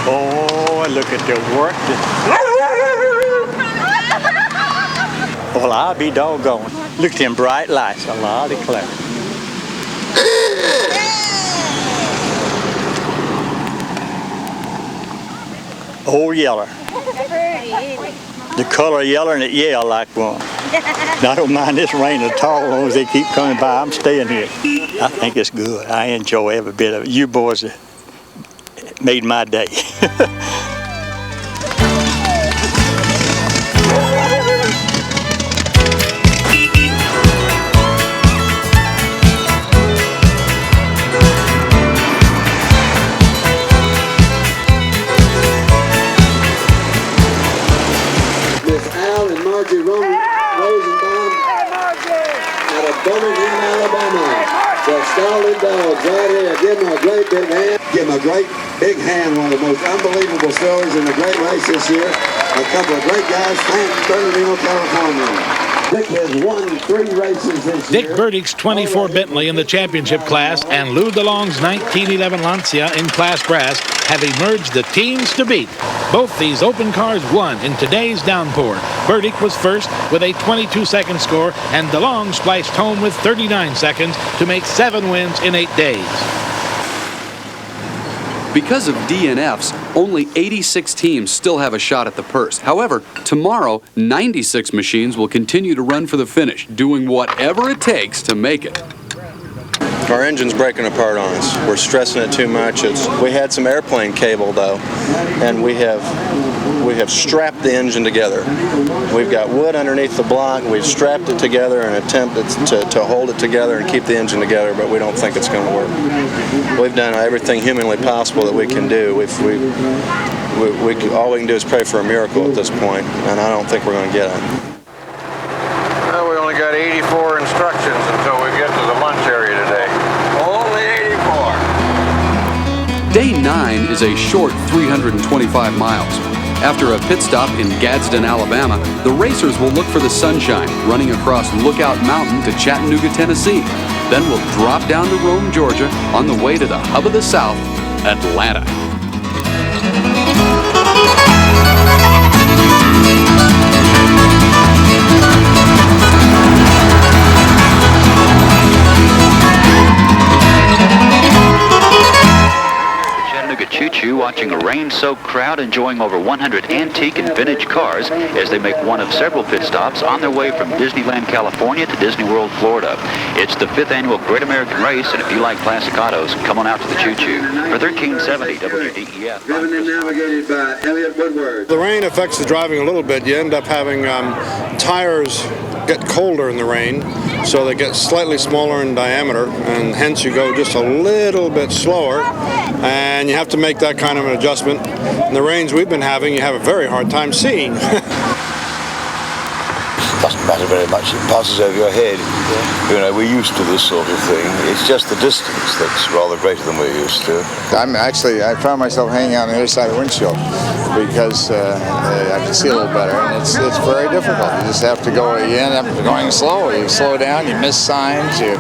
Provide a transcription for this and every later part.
Oh, look at the work. Well, I'll be doggone. Look at them bright lights. Allah declare. Oh, yeller. The color yeller and it yell like one. I don't mind this rain at all as long as they keep coming by. I'm staying here. I think it's good. I enjoy every bit of it. You boys made my day. Solid dogs right here. Give them a great big hand. Give them a great big hand. One of the most unbelievable stories in a great race this year. A couple of great guys from Bernardino, California. Dick has won 3 races this year. Dick Burdick's 24 Bentley in the championship class and Lou DeLong's 1911 Lancia in class brass have emerged the teams to beat. Both these open cars won in today's downpour. Burdick was first with a 22-second score, and DeLong spliced home with 39 seconds to make 7 wins in 8 days. Because of DNFs, only 86 teams still have a shot at the purse. However, tomorrow, 96 machines will continue to run for the finish, doing whatever it takes to make it. Our engine's breaking apart on us. We're stressing it too much. We had some airplane cable though, and we have strapped the engine together. We've got wood underneath the block. We've strapped it together and attempted to hold it together and keep the engine together, but we don't think it's going to work. We've done everything humanly possible that we can do. All we can do is pray for a miracle at this point, and I don't think we're going to get it. Well, we only got 84 instructions until we get to the lunch area today. Only 84. Day 9 is a short 325 miles. After a pit stop in Gadsden, Alabama, the racers will look for the sunshine, running across Lookout Mountain to Chattanooga, Tennessee. Then we'll drop down to Rome, Georgia, on the way to the hub of the South, Atlanta. Choo-choo watching a rain-soaked crowd enjoying over 100 antique and vintage cars as they make one of several pit stops on their way from Disneyland, California to Disney World, Florida. It's the 5th annual Great American Race, and if you like classic autos, come on out to the Choo-choo. For 1370 WDEF. Navigated by Elliott Woodward. The rain affects the driving a little bit. You end up having tires get colder in the rain, so they get slightly smaller in diameter, and hence you go just a little bit slower, and you have to make that kind of an adjustment. In the rains we've been having, you have a very hard time seeing. Doesn't matter very much. It passes over your head. You know, we're used to this sort of thing. It's just the distance that's rather greater than we're used to. I found myself hanging out on the other side of the windshield because I can see a little better, and it's very difficult. You just have to go. You end up going slow. You slow down. You miss signs. You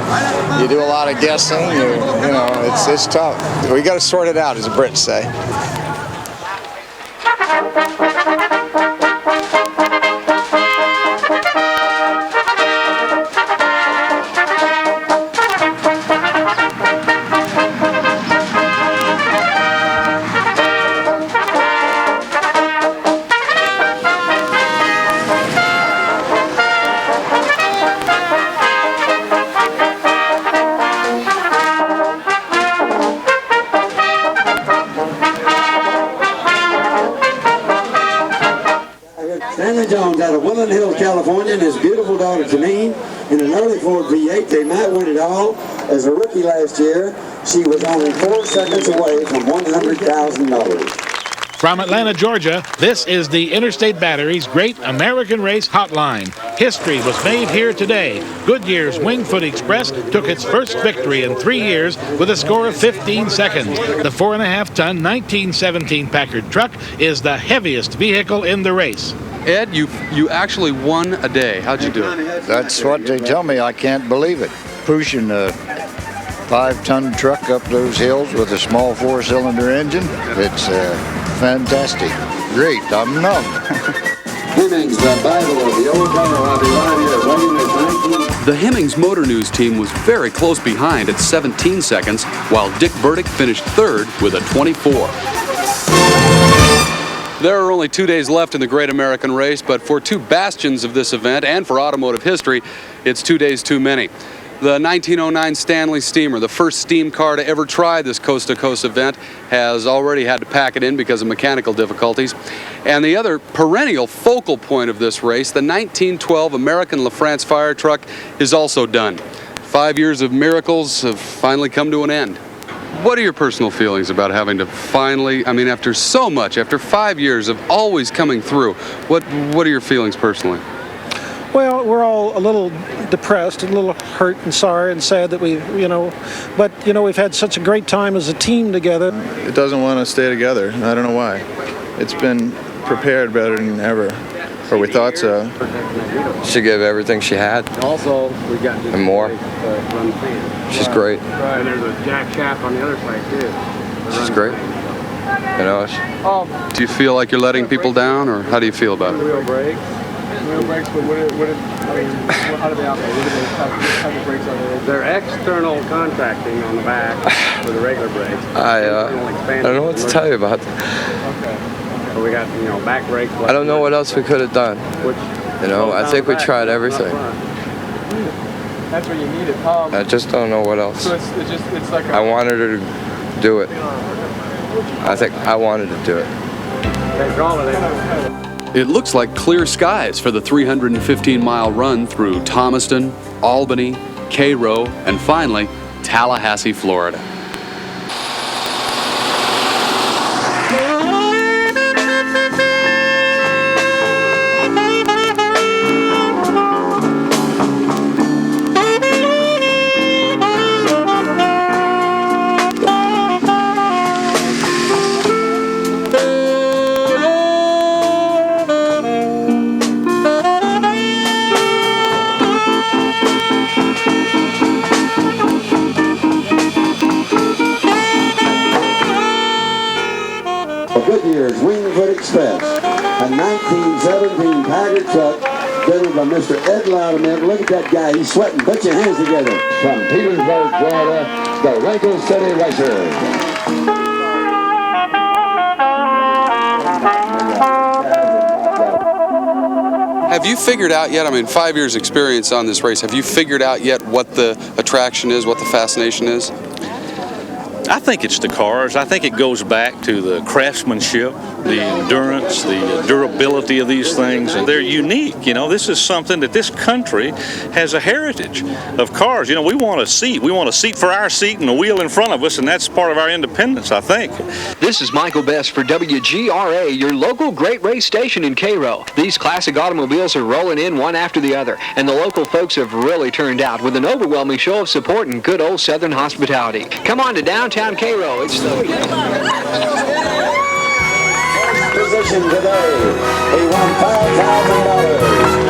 do a lot of guessing. You know, it's tough. We got to sort it out, as the Brits say. Out of Woodland Hills, California, and his beautiful daughter Janine in an early Ford V8. They might win it all. As a rookie last year, she was only 4 seconds away from $100,000. From Atlanta, Georgia, this is the Interstate Battery's Great American Race Hotline. History was made here today. Goodyear's Wingfoot Express took its first victory in 3 years with a score of 15 seconds. The 4.5-ton 1917 Packard truck is the heaviest vehicle in the race. Ed, you actually won a day. How'd you do it? That's what they tell me. I can't believe it. Pushing a 5-ton truck up those hills with a small 4-cylinder engine. It's fantastic. Great. I'm numb. Hemmings, the Bible of the old car. I'll be right here waiting at 19. The Hemmings Motor News team was very close behind at 17 seconds, while Dick Burdick finished third with a 24. There are only 2 days left in the Great American Race, but for two bastions of this event and for automotive history, it's 2 days too many. The 1909 Stanley Steamer, the first steam car to ever try this coast-to-coast event, has already had to pack it in because of mechanical difficulties. And the other perennial focal point of this race, the 1912 American LaFrance fire truck, is also done. 5 years of miracles have finally come to an end. What are your personal feelings about having to finally, I mean, after so much, after 5 years of always coming through, what are your feelings personally? Well, we're all a little depressed, a little hurt and sorry and sad that we've had such a great time as a team together. It doesn't want to stay together. I don't know why. It's been prepared better than ever, or we thought so. She gave everything she had. Also, we got and more. Run the fan. She's great. And there's a jack shaft on the other side too. She's great. You know. Do you feel like you're letting people down, or how do you feel about it? Wheel brakes. Wheel brakes, but how do they operate? What type of brakes are they? They're external contacting on the back for the regular brakes. I don't know what to tell you about that. Okay. So we got, back brakes. I don't know what else we could have done. I think we tried everything. That's what you needed. I just don't know what else. So it's like I wanted her to do it. I think I wanted to do it. It looks like clear skies for the 315-mile run through Thomaston, Albany, Cairo, and finally, Tallahassee, Florida. Goodyear's Wingfoot Express, a 1917 Tiger truck driven by Mr. Ed Loudermilk. Look at that guy, he's sweating. Put your hands together. From Petersburg, Florida, the Wrinkle City Racers. Have you figured out yet, 5 years experience on this race, have you figured out yet what the attraction is, what the fascination is? I think it's the cars. I think it goes back to the craftsmanship, the endurance, the durability of these things. They're unique. This is something that this country has a heritage of cars. We want a seat. We want a seat for our seat and a wheel in front of us, and that's part of our independence, I think. This is Michael Best for WGRA, your local great race station in Cairo. These classic automobiles are rolling in one after the other, and the local folks have really turned out with an overwhelming show of support and good old Southern hospitality. Come on to downtown Cairo. It's the Position today, he won $5,000.